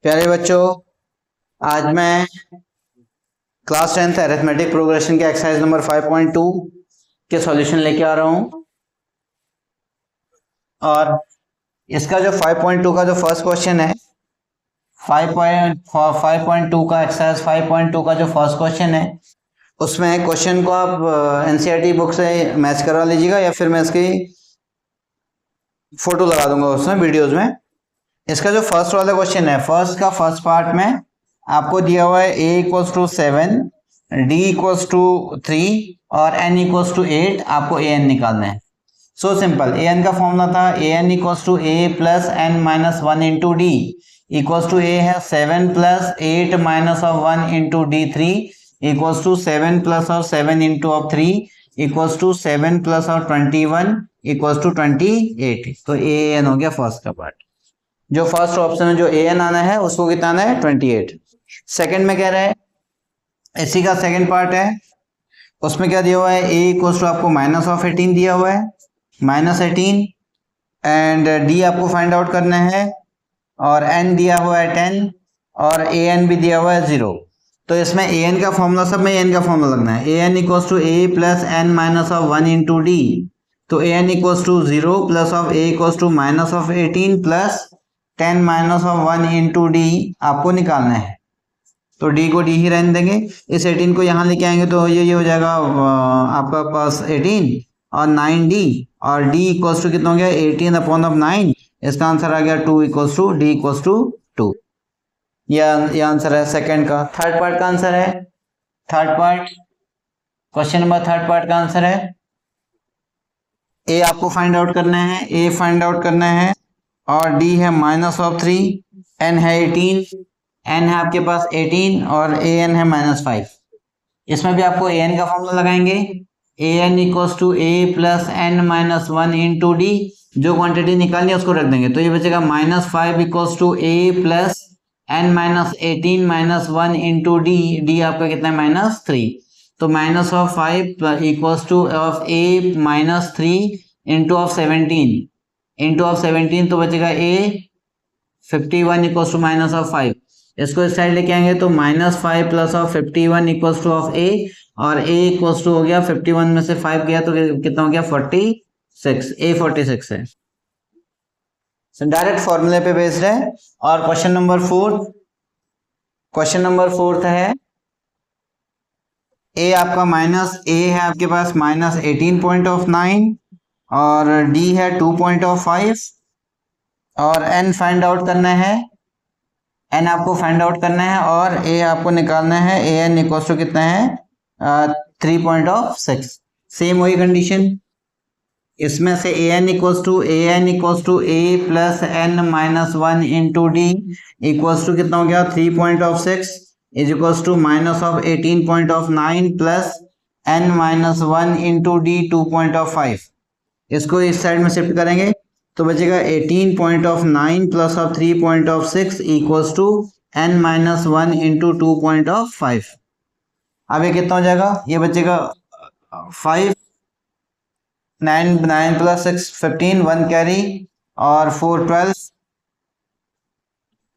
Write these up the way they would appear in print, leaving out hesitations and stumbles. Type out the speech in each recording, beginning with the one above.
प्यारे बच्चों, आज मैं क्लास 10th अरिथमेटिक प्रोग्रेशन के एक्सरसाइज नंबर 5.2 के सॉल्यूशन लेके आ रहा हूं। और इसका जो 5.2 का जो फर्स्ट क्वेश्चन है, 5.2 का एक्सरसाइज 5.2 का जो फर्स्ट क्वेश्चन है, उसमें क्वेश्चन को आप एनसीईआरटी बुक से मैच करवा लीजिएगा या फिर मैं इसकी फोटो लगा दूंगा उसमें वीडियोज में। इसका जो फर्स्ट वाला क्वेश्चन है, फर्स्ट पार्ट में आपको दिया हुआ है a equals to 7, d equals to 3 और n इक्वल्स टू 8। आपको an निकालना है। सो सिंपल, an का फॉर्मूला था an equals to a plus n minus 1 into D equals to a है 7 plus 8 minus of 1 into d3 equals to 7 plus of 7 into of 3 equals to 7 plus of 21 equals to 28। तो an हो गया first का part. जो first option में जो an आना है उसको कितना आना है 28। सेकंड में कह रहा है, इसी का सेकंड पार्ट है, उसमें क्या दिया हुआ है a इक्वल्स टू आपको माइनस ऑफ 18 दिया हुआ है, माइनस 18, एंड d आपको फाइंड आउट करना है और n दिया हुआ है 10 और an भी दिया हुआ है 0। तो इसमें an का फॉर्मूला, सब में an का फॉर्मूला लगना है। an equals to a plus n minus of 1 into D, तो an equals to 0 plus of a equals to minus of 18 plus 10 minus of 1 into D आपको निकालना है। तो d को d ही रहने देंगे, इस 18 को यहाँ लेके आएंगे तो ये हो जाएगा आपका पास 18 और 9d, और d इक्वल्स टू कितना हो गया 18 अपॉन ऑफ 9। इसका आंसर आ गया 2 equals to d equals to 2। ये आंसर है सेकंड का। थर्ड पार्ट का आंसर है, third part question number third part का आंसर है a आपको फाइंड आउट करना है, a फाइंड आउट करना है और d है माइनस ऑफ 3, n है 18, n है आपके पास 18 और an है माइनस 5। इसमें भी आपको an का फॉर्मूला लगाएंगे, an equals to a plus n minus 1 into D. जो क्वांटिटी निकालनी है उसको रख देंगे, तो ये बचेगा minus 5 equals to a plus n minus 18 minus 1 into D, D आपका कितना है माइनस 3। तो minus of 5 equals to of a minus 3 into of 17 into of 17, तो बचेगा a 51 equals to minus of 5। इसको इस साइड लेके आएंगे तो minus 5 plus of 51 equals to of a, और a इक्वल्स टू हो गया 51 में से 5 गया तो कितना हो गया 46, a 46 है। डायरेक्ट फॉर्मूले पे बेस्ड है। और क्वेश्चन नंबर फोर्थ है, a आपका माइनस a है आपके पास माइनस 18.9 और d है 2.5 और n फाइंड आउट करना है, n आपको फाइंड आउट करना है और a आपको निकालना है। an इक्वल्स टू कितना है 3.6। सेम वही कंडीशन, इसमें से an equals to a plus n minus 1 into D equals to कितना हो गया 3.6 is equals to minus of 18.9 plus n minus 1 into D 2.5। इसको इस साइड में शिफ्ट करेंगे तो बचेगा 18.9 plus of 3.6 equals to n minus 1 into 2.5। अब ये कितना हो जाएगा, ये बचेगा 5, 9 प्लस 6 15, 1 कैरी और 4 12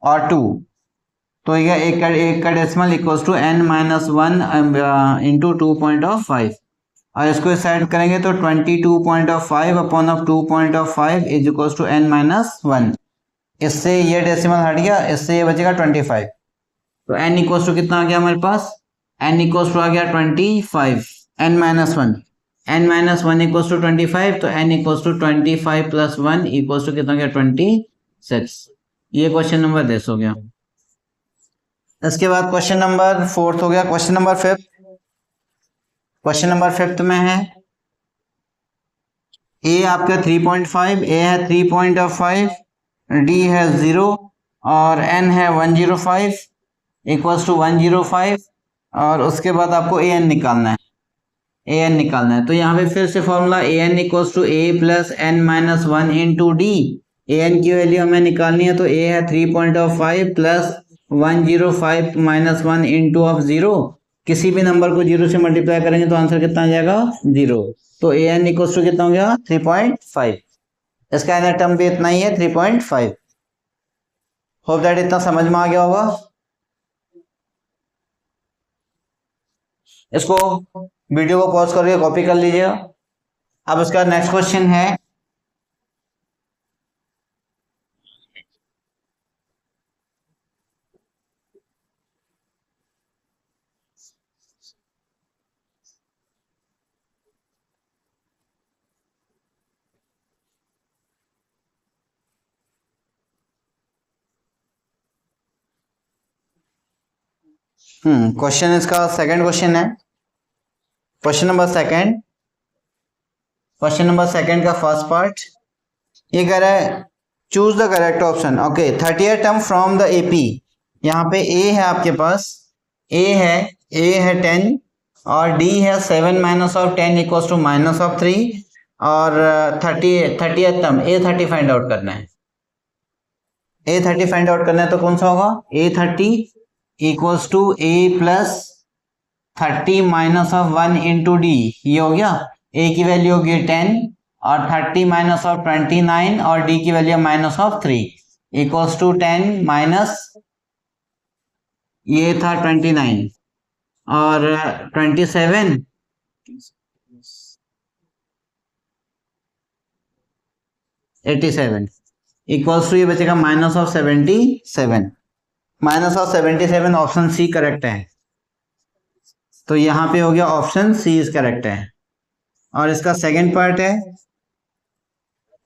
और 2, तो ये एक का decimal equals to n minus 1 into 2.5। और इसको इस साइड करेंगे तो 22.5 upon of 2.5 is equals to n minus 1। इससे ये डेसिमल हट गया, इससे ये बचेगा 25। तो n इक्वल्स टू कितना आ गया हमारे पास, n इक्वल्स टू आ गया 25, n minus 1, n minus 1 equals to 25, तो n equals to 25 plus 1 equals to कितना हो गया 26। ये क्वेश्चन नंबर 10 हो गया। इसके बाद क्वेश्चन नंबर फोर्थ हो गया। क्वेश्चन नंबर फिफ्थ में है, a आपका 3.5, a है 3.5, d है 0 और n है 105 इक्वल्स टू 105, और उसके बाद आपको an निकालना है। तो यहाँ पे फिर से formula an equals to a plus n minus 1 into D. an की वैल्यू हमें निकालनी है, तो a है 3.5 प्लस 105 माइनस 1 इंटू ऑफ 0। किसी भी नंबर को 0 से मल्टीप्लाई करेंगे तो आंसर कितना आ जाएगा 0। तो an इक्वल्स टू कितना हो गया 3.5। इसका एनर टर्म भी इतना ही है 3.5। होप दैट इतना समझ में आ गया होगा। इसको वीडियो को पॉज करके कॉपी कर लीजिएगा। अब इसका नेक्स्ट क्वेश्चन है क्वेश्चन इसका सेकंड क्वेश्चन है। क्वेश्चन नंबर सेकंड का फर्स्ट पार्ट ये कह रहा है choose the correct option. Okay, 30th term from the AP. यहाँ पे ए है आपके पास, ए है 10 और डी है 7 minus of 10 equals to minus of 3 और 30th term A30 find out करना है। A30 फाइंड आउट करना है तो कौन सा होगा? A30 equals to A plus 30 minus of 1 into D. ये हो गया, A की वैल्यू होगी 10 और 30 माइनस ऑफ 29 और D की value minus of 3 equals to 10 minus ये था 29 और 27 87 इक्वल्स टू ये बचेगा minus of 77। Minus of 77 option C correct है। तो यहाँ पे हो गया ऑप्शन सी इज करेक्ट है। और इसका सेकंड पार्ट है,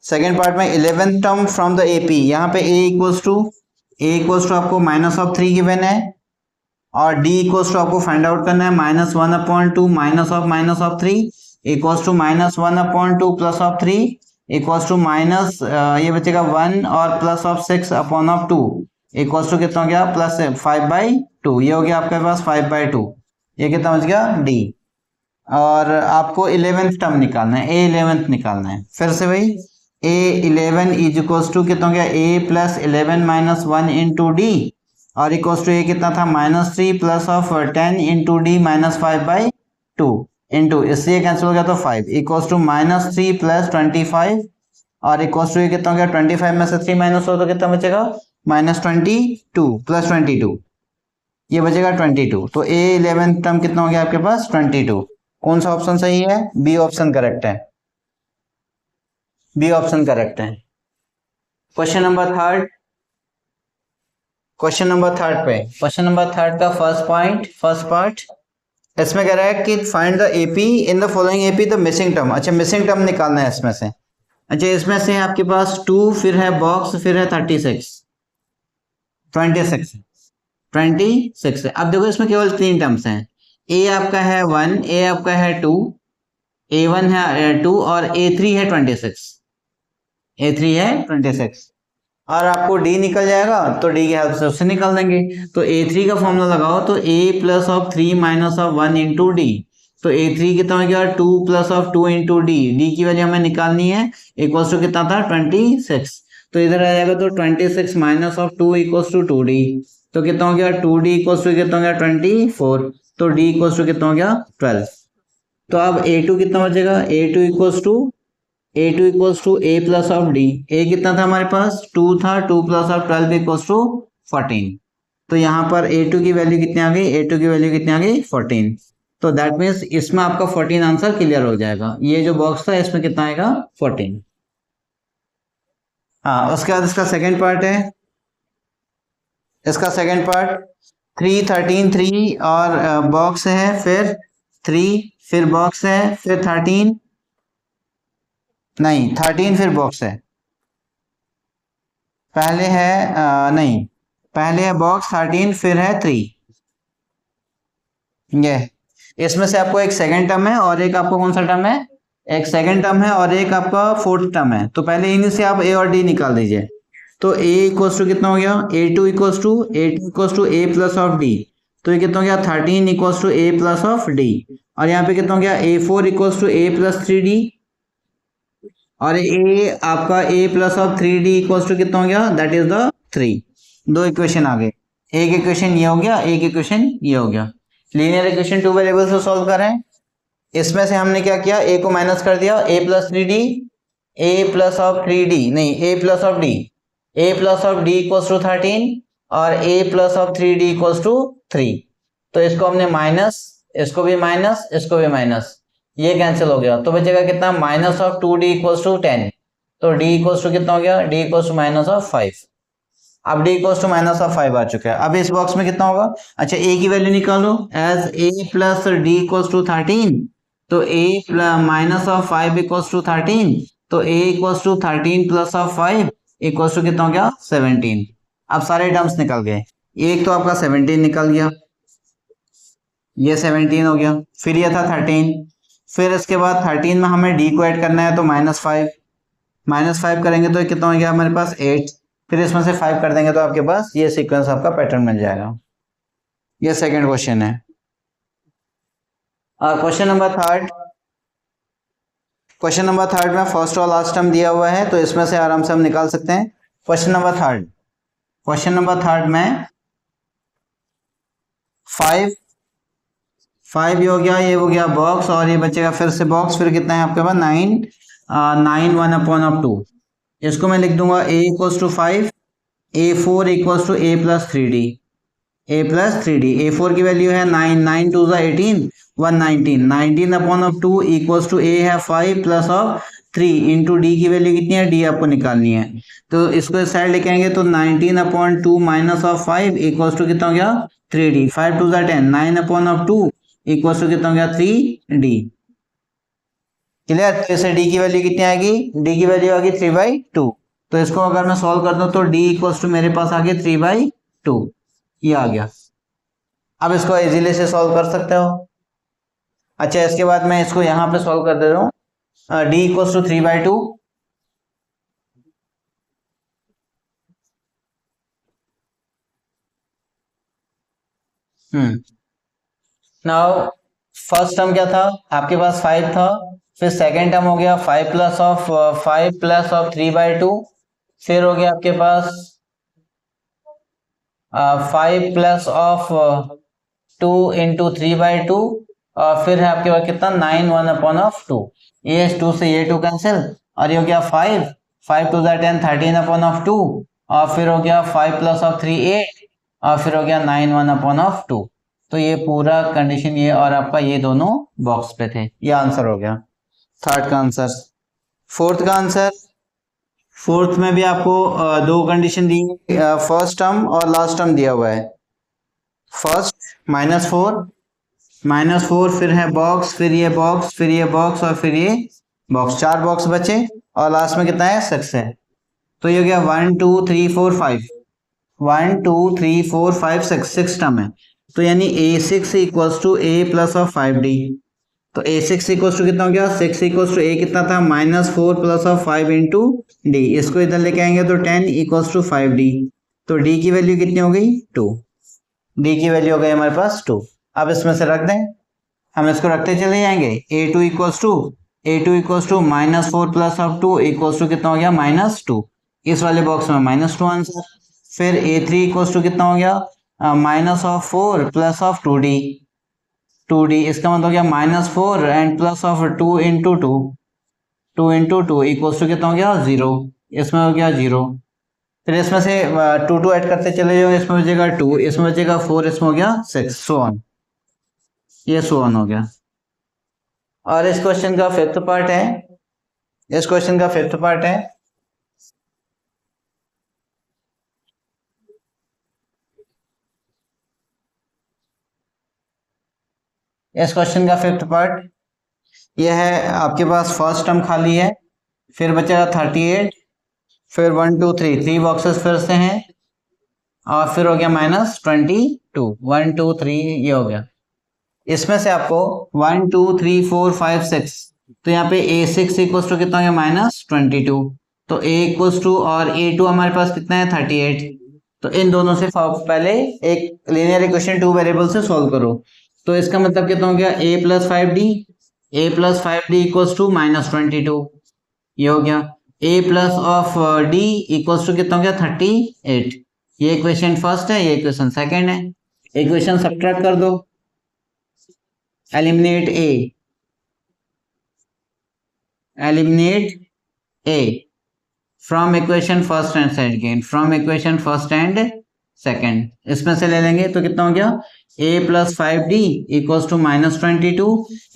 सेकंड पार्ट में 11th term from the AP. यहाँ पे a इक्वल्स टू आपको माइनस ऑफ 3 गिवन है और d इक्वल्स टू आपको फाइंड आउट करना है -1/2 minus of 3 equals to -1/2 plus of 3 equals to minus ये बचेगा 1 और प्लस ऑफ 6/2 इक्वल्स टू कितना हो गया प्लस 5/2। ये हो गया आपके पास 5/2। ये कितना बच गया d। और आपको 11th टर्म निकालना है, A11 निकालना है। फिर से भाई A11 इज इक्वल्स टू कितना हो गया A plus 11 minus 1 into D और इक्वल्स टू ये कितना था -3 plus of 10 into D minus 5/2 into इससे कैंसिल हो गया तो 5 इक्वल्स टू -3 प्लस 25 और इक्वल्स टू ये कितना हो गया 25 में से 3 माइनस हो तो कितना बचेगा -22 प्लस 22 ये बचेगा 22। तो A11 टर्म कितना हो गया आपके पास 22। कौन सा ऑप्शन सही है? बी ऑप्शन करेक्ट है, बी ऑप्शन करेक्ट है। क्वेश्चन नंबर थर्ड का फर्स्ट पार्ट इसमें कह रहा है कि find the AP in the following AP the missing term. अच्छा, मिसिंग टर्म निकालना है इसमें से। अच्छा, इसमें से आपके पास 2 फिर है बॉक्स फिर है 26 है। अब देखो इसमें केवल 3 टर्म्स हैं। ए आपका है 1, ए आपका है 2, A1 है 2 और A3 है 26 और आपको D निकल जाएगा तो D की हेल्प से उससे निकाल देंगे। तो A3 का फॉर्मूला लगाओ तो A plus of 3 minus of 1 into D. तो A3 कितना हो गया 2 plus of 2 into D. D की वैल्यू हमें निकालनी है इक्वल्स टू कितना था 26। तो इधर आ जाएगा तो 26 minus of 2 equals to 2D। तो कितना हो गया 2D इक्वल्स टू कितना हो गया 24। तो D इक्वल्स टू कितना हो गया 12। तो अब A2 कितना बचेगा A2 equals to A plus of D। A कितना था हमारे पास 2 था, 2 प्लस ऑफ 12 इक्वल्स टू 14। तो यहाँ पर A2 की वैल्यू कितनी आ गई 14। तो दैट मीन्स इसमें आपका 14 आंसर क्लियर हो जाएगा। ये जो बॉक्स था इसमें कितना आएगा 14। हाँ, उसके बाद इसका सेकेंड पार्ट है। इसका सेकेंड पार्ट 3 13 3 और बॉक्स है फिर 3 फिर बॉक्स है फिर 13 फिर बॉक्स है। पहले है बॉक्स 13 फिर है 3। ये इसमें से आपको एक सेकंड टर्म है और एक आपको कौन सा टर्म है? एक सेकंड टर्म है और एक आपका फोर्थ टर्म है। तो पहले इन्हीं से आप A और D निकाल दीजिए। तो A इक्वल्स टू कितना हो गया A2 equals to A plus of D। तो ये कितना हो गया 13 equals to A plus of D। और यहाँ पे कितना हो गया A4 equals to A plus 3D और A आपका A plus of 3D equals to कितना हो गया दैट इज द 3। दो इक्वेशन आ गए, एक इक्वेशन ये हो गया, एक इक्वेशन ये हो गया। लीनियर इक्वेशन 2 वेरिएबल्स को सॉल्व करें। इसमें से हमने क्या किया A को माइनस कर दिया A plus 3D, A plus of 3D नहीं A plus of D A plus of D equals to 13 और A plus of 3d equals to 3। तो इसको हमने माइनस, इसको भी माइनस, इसको भी माइनस, ये कैंसिल हो गया। तो बचेगा कितना, minus of 2d equals to 10। तो d इक्वल्स टू कितना हो गया, d equals to minus of 5। अब d equals to minus of 5 आ चुका है। अब इस बॉक्स में कितना होगा, अच्छा a की वैल्यू निकालो, as a plus D equals to 13, तो a minus of 5 equals to 13, तो a equals to 13 plus of 5 equals to कितना हो गया, 17। अब सारे टर्म्स निकल गए, एक तो आपका 17 निकल गया, ये 17 हो गया, फिर ये था 13, फिर इसके बाद 13 में हमें d को ऐड करना है, तो -5 करेंगे तो कितना हो गया हमारे पास 8, फिर इसमें से 5 कर देंगे तो आपके पास ये सीक्वेंस आपका पैटर्न मिल जाएगा। ये सेकंड क्वेश्चन है। Question number third, question number third में फर्स्ट और लास्ट टर्म दिया हुआ है, तो इसमें से आराम से हम निकाल सकते हैं। Question number third, question number third में 5 ये हो गया, ये हो गया बॉक्स, और ये बचेगा फिर से बॉक्स, फिर कितना है आपके पास 9 1 अपॉन ऑफ 2। इसको मैं लिख दूंगा a equals to 5, a4 equals to a plus 3d, a4 की वैल्यू है 9, 9 2 18, 119, 19 upon of 2 equals to a है 5 प्लस ऑफ 3 इंटू डी की वैल्यू कितनी है, d आपको निकालनी है। तो इसको इस साइड लेके आएंगे तो 19 upon 2 minus of 5 equals to कितना हो गया 3d, 5 2 10, 9 upon of 2 equals to कितना हो गया 3d। क्लियर। तो इसे डी की वैल्यू कितनी आएगी, डी की वैल्यू आएगी 3/2। तो इसको अगर मैं सॉल्व कर दूं तो डी इक्वल्स टू मेरे पास आ गया 3/2, ये आ गया। अब इसको इजीली से सॉल्व कर सकते हो। अच्छा, इसके बाद मैं इसको यहां पे सॉल्व कर दे रहा हूं, D equals to 3/2, now first term क्या था आपके पास 5 था, फिर सेकेंड टर्म हो गया 5 प्लस ऑफ 3/2, फिर हो गया आपके पास 5 प्लस ऑफ 2 इंटू 3/2, और फिर है आपके पास कितना 9 1 अपॉन ऑफ 2, ये 2 से ये 2 कैंसिल, और ये हो गया 5 5 2 10, 13 अपॉन ऑफ 2, और फिर हो गया 5 प्लस ऑफ 3 8, और फिर हो गया 9 1 अपॉन ऑफ 2। तो ये पूरा कंडीशन ये और आपका ये दोनों बॉक्स पे थे, ये आंसर हो गया थर्ड का आंसर। फोर्थ का आंसर, फोर्थ में भी आपको दो कंडीशन दी, फर्स्ट टर्म और लास्ट टर्म दिया हुआ है। फर्स्ट -4 फिर है बॉक्स, फिर ये बॉक्स, फिर ये बॉक्स, और फिर ये बॉक्स, 4 बॉक्स बचे, और लास्ट में कितना है 6 है। तो ये हो गया 1 2 3 4 5, 1 2 3 4 5 6 टर्म है। तो यानी a6 equals to a plus of 5d। तो a6 इक्वल्स टू कितना हो गया 6 इक्वल्स टू a कितना था -4 प्लस ऑफ 5 इंटू डी, इसको इधर लेके आएंगे तो 10 इक्वल्स टू 5d। तो d की वैल्यू कितनी हो गई 2, d की वैल्यू हो गई हमारे पास 2। अब इसमें से रख दें, हम इसको रखते चले जाएंगे, a2 equals to -4 plus of 2 equals to कितना हो गया -2, इस वाले बॉक्स में -2 आंसर। फिर a3 इक्वल्स टू कितना हो गया -4 प्लस ऑफ 2d, इसका मतलब हो गया -4 and plus of 2 into 2 equals to कितना हो गया 0, इसमें हो गया 0। फिर इसमें से 2 ऐड करते चले जाओ, इसमें बचेगा 2, इसमें बचेगा 4, इसमें हो गया 6, सो ऑन, ये सो ऑन हो गया। और इस क्वेश्चन का फिफ्थ पार्ट है, इस क्वेश्चन का फिफ्थ पार्ट है, इस क्वेश्चन का फिफ्थ पार्ट यह है, आपके पास फर्स्ट टर्म खाली है, फिर बचेगा 38, फिर 1 2 3 बॉक्सेस फिर से हैं, और फिर हो गया -22, 1 2 3 ये हो गया। इसमें से आपको 1 2 3 4 5 6, तो यहाँ पे a6 इक्वल्स टू कितना हो गया -22, तो a इक्वल्स टू और a2 हमारे पास कितना है 38। तो इन दोनों से पहले एक लीनियर इक्वेशन 2 वेरिएबल से सॉल्व करो। तो इसका मतलब कितना हो गया a plus 5d equals to -22, ये हो गया। a plus of d equals to कितना हो गया 38, ये इक्वेशन फर्स्ट है, ये इक्वेशन सेकंड है। इक्वेशन सब्ट्रैक्ट कर दो, eliminate a, from equation first and second, from equation first and second, इसमें से ले लेंगे तो कितना हो गया, a plus 5d equals to -22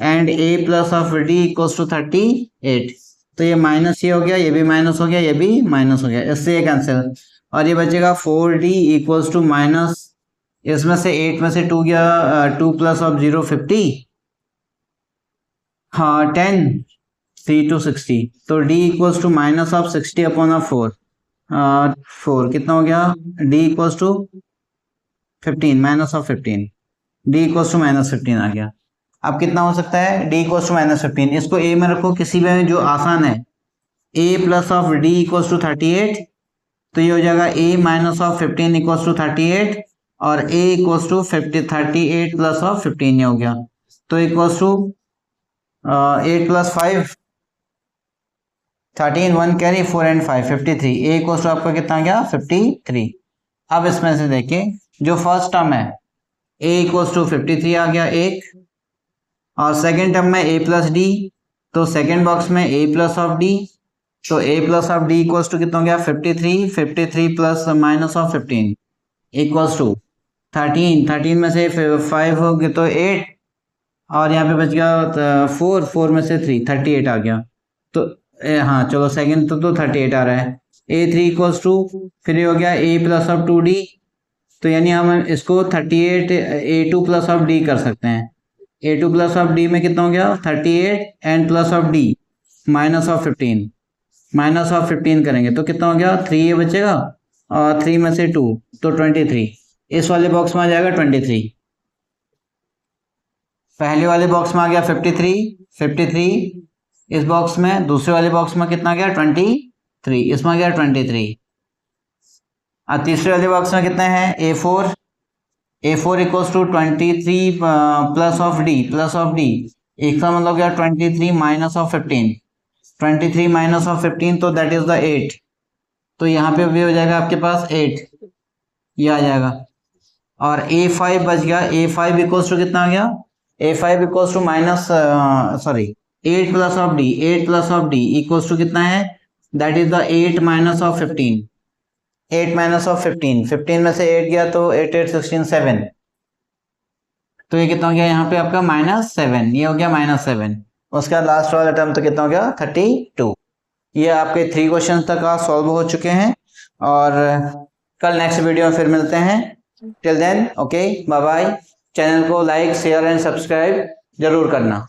and a plus of d equals to 38। तो ये माइनस ये हो गया, ये भी माइनस हो गया, ये भी माइनस हो गया, इससे ये कैंसिल, और ये बचेगा 4d इक्वल्स टू माइनस, इसमें से 8 में से 2 गया, 2 प्लस ऑफ 0 50, हाँ 10, 3 to 60, तो d equals to minus of 60 upon of 4, 4 कितना हो गया, d equals to 15 minus of 15, d equals to minus 15 आ गया। अब कितना हो सकता है, d इक्वल्स टू माइनस 15, इसको a में रखो किसी में जो आसान है, a plus of d equals to 38, तो ये हो जाएगा a minus of 15 equals to 38 और a equals to 38 plus of 15 ये हो गया, तो equals to 8 plus 5 13, 1 carry 4 and 5 53, a equals to आपका कितना आ गया 53। अब इसमें से देखिए जो फर्स्ट टर्म है a इक्वल्स टू 53 आ गया एक, और सेकेंड टर्म में a प्लस डी, तो सेकेंड बॉक्स में a प्लस ऑफ डी, तो a plus of D equals to कितना हो गया 53 plus minus of 15 equals to 13 में से 5 हो गए तो 8, और यहाँ पे बच गया 4 में से 3 38 आ गया, तो हाँ चलो सेकेंड तो 38 आ रहा है, a3 इक्वल्स टू, फिर ये हो गया a प्लस ऑफ 2d, तो यानी हम इसको 38 a2 प्लस ऑफ d कर सकते हैं, a2 प्लस ऑफ d में कितना हो गया 38 and plus of d minus of 15, minus of 15 करेंगे तो कितना हो गया 3 ये बचेगा, और 3 में से 2 तो 23, इस वाले बॉक्स में आ जाएगा 23, पहले वाले बॉक्स में आ गया 53, इस बॉक्स में, दूसरे वाले बॉक्स में कितना गया 23, इसमें आ गया 23, और तीसरे वाले बॉक्स में कितना है a4 equals to 23 plus of d, इसका मतलब क्या 23 माइनस ऑफ 15, 23 माइनस ऑफ 15 तो दैट इज द 8, तो यहाँ पे भी हो जाएगा आपके पास 8, ये आ जाएगा, और a5 बच गया, a5 इक्वल्स टू कितना आ गया, a5 equals to minus 8 plus of d equals to कितना है, that is the 8 minus of 15, 8 minus of 15 में से 8 गया तो 8 8 16 7, तो ये कितना हो गया यहाँ पे आपका -7, ये हो गया -7, उसका लास्ट वाला टर्म तो कितना हो गया 32। ये आपके 3 क्वेश्चन तक सॉल्व हो चुके हैं, और कल नेक्स्ट वीडियो में फिर मिलते हैं, till then okay bye bye. Channel को लाइक शेयर एंड सब्सक्राइब जरूर करना।